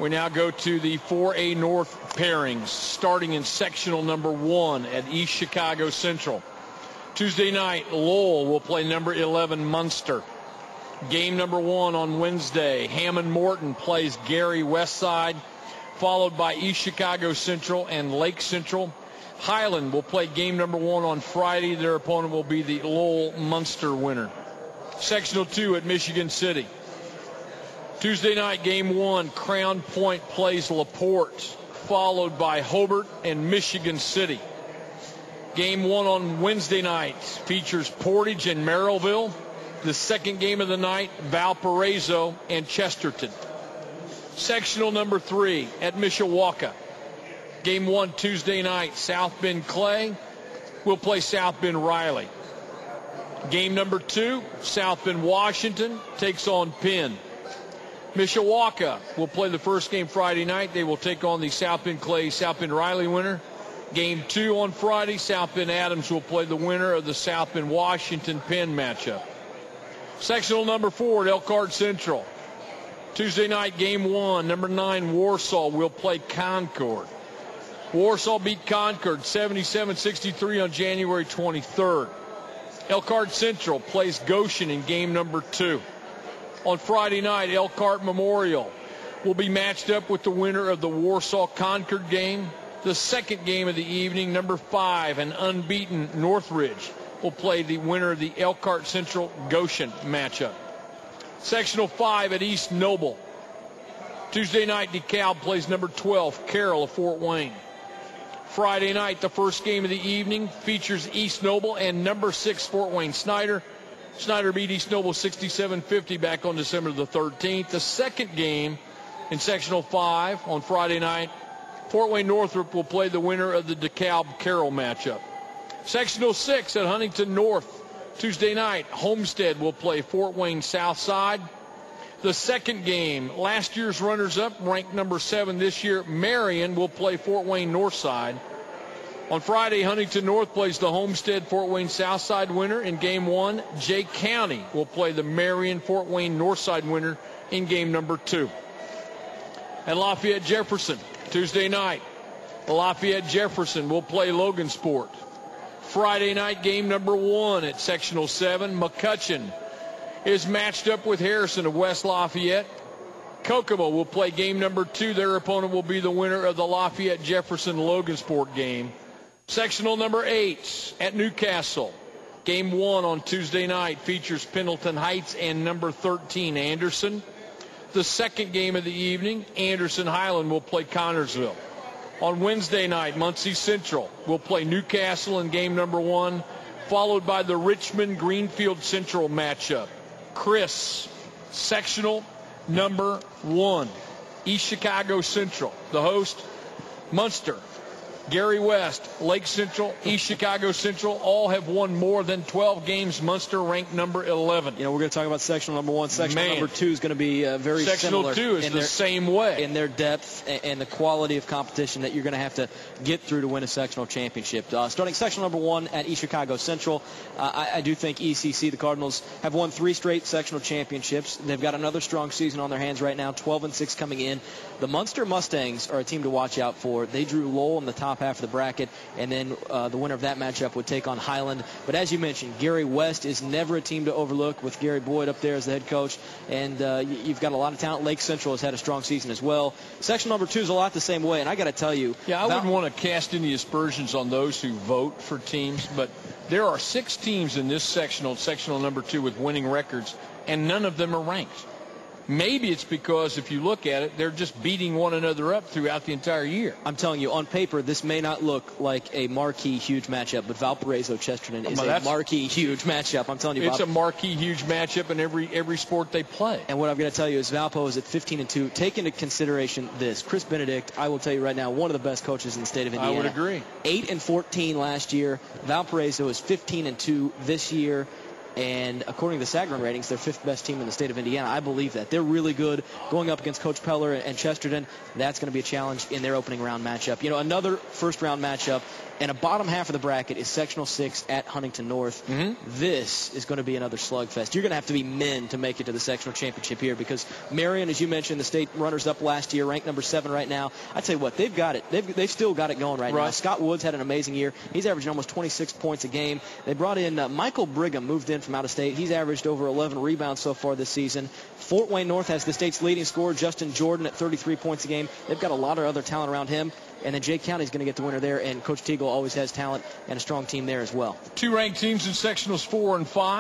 We now go to the 4A North pairings, starting in sectional number 1 at East Chicago Central. Tuesday night, Lowell will play number 11 Munster. Game number 1 on Wednesday, Hammond Morton plays Gary Westside, followed by East Chicago Central and Lake Central. Highland will play game number 1 on Friday. Their opponent will be the Lowell Munster winner. Sectional 2 at Michigan City. Tuesday night, game 1, Crown Point plays LaPorte, followed by Hobart and Michigan City. Game 1 on Wednesday night features Portage and Merrillville. The second game of the night, Valparaiso and Chesterton. Sectional number 3 at Mishawaka. Game 1 Tuesday night, South Bend Clay will play South Bend Riley. Game number 2, South Bend Washington takes on Penn. Mishawaka will play the first game Friday night. They will take on the South Bend Clay, South Bend Riley winner. Game 2 on Friday, South Bend Adams will play the winner of the South Bend Washington Penn matchup. Sectional number 4 at Elkhart Central. Tuesday night, game 1, number 9 Warsaw will play Concord. Warsaw beat Concord 77-63 on January 23rd. Elkhart Central plays Goshen in game number 2. On Friday night, Elkhart Memorial will be matched up with the winner of the Warsaw-Concord game. The second game of the evening, number 5 and unbeaten Northridge will play the winner of the Elkhart Central-Goshen matchup. Sectional 5 at East Noble. Tuesday night, DeKalb plays number 12, Carroll of Fort Wayne. Friday night, the first game of the evening features East Noble and number 6 Fort Wayne Snyder. Snyder beat East Noble 67-50 back on December the 13th. The second game in Sectional 5 on Friday night, Fort Wayne Northrop will play the winner of the DeKalb-Carroll matchup. Sectional 6 at Huntington North. Tuesday night, Homestead will play Fort Wayne Southside. The second game, last year's runners-up, ranked number 7 this year, Marion will play Fort Wayne Northside. On Friday, Huntington North plays the Homestead Fort Wayne Southside winner in game 1. Jay County will play the Marion Fort Wayne Northside winner in game number 2. At Lafayette Jefferson, Tuesday night, Lafayette Jefferson will play Logansport. Friday night, game number 1 at Sectional 7, McCutcheon is matched up with Harrison of West Lafayette. Kokomo will play game number 2. Their opponent will be the winner of the Lafayette Jefferson Logansport game. Sectional number 8 at Newcastle. Game 1 on Tuesday night features Pendleton Heights and number 13 Anderson. The second game of the evening, Anderson Highland will play Connorsville. On Wednesday night, Muncie Central will play Newcastle in game number 1, followed by the Richmond Greenfield Central matchup. Chris, sectional number 1, East Chicago Central. The host, Munster. Gary West, Lake Central, East Chicago Central, all have won more than 12 games. Munster ranked number 11. You know, we're going to talk about sectional number 1. Sectional number 2 is going to be very sectional similar. Sectional 2 is the same way. In their depth and the quality of competition that you're going to have to get through to win a sectional championship. Starting sectional number 1 at East Chicago Central, I do think ECC, the Cardinals, have won 3 straight sectional championships. They've got another strong season on their hands right now, 12-6 coming in. The Munster Mustangs are a team to watch out for. They drew Lowell in the top half of the bracket, and then the winner of that matchup would take on Highland. But as you mentioned, Gary West is never a team to overlook with Gary Boyd up there as the head coach, and you've got a lot of talent. Lake Central has had a strong season as well. Section number 2 is a lot the same way, and I got to tell you. Yeah, I wouldn't want to cast any aspersions on those who vote for teams, but there are 6 teams in this sectional number 2 with winning records, and none of them are ranked. Maybe it's because if you look at it, they're just beating one another up throughout the entire year. I'm telling you, on paper, this may not look like a marquee huge matchup, but Valparaiso-Chesterton is a marquee huge matchup. I'm telling you, Bob. It's a marquee huge matchup in every sport they play. And what I'm going to tell you is Valpo is at 15-2. Take into consideration this. Chris Benedict, I will tell you right now, one of the best coaches in the state of Indiana. I would agree. 8-14 last year. Valparaiso is 15-2 this year. And according to the Sagarin ratings, they're 5th best team in the state of Indiana. I believe that. They're really good. Going up against Coach Peller and Chesterton, that's going to be a challenge in their opening round matchup. You know, another first-round matchup and a bottom half of the bracket is Sectional 6 at Huntington North. This is going to be another slugfest. You're going to have to be men to make it to the sectional championship here because Marion, as you mentioned, the state runners-up last year, ranked number 7 right now. I tell you what, they've got it. They've still got it going right now. Scott Woods had an amazing year. He's averaging almost 26 points a game. They brought in Michael Brigham, moved in from out of state. He's averaged over 11 rebounds so far this season. Fort Wayne North has the state's leading scorer, Justin Jordan, at 33 points a game. They've got a lot of other talent around him. And then Jay County's going to get the winner there, and Coach Teagle always has talent and a strong team there as well. 2 ranked teams in sectionals 4 and 5.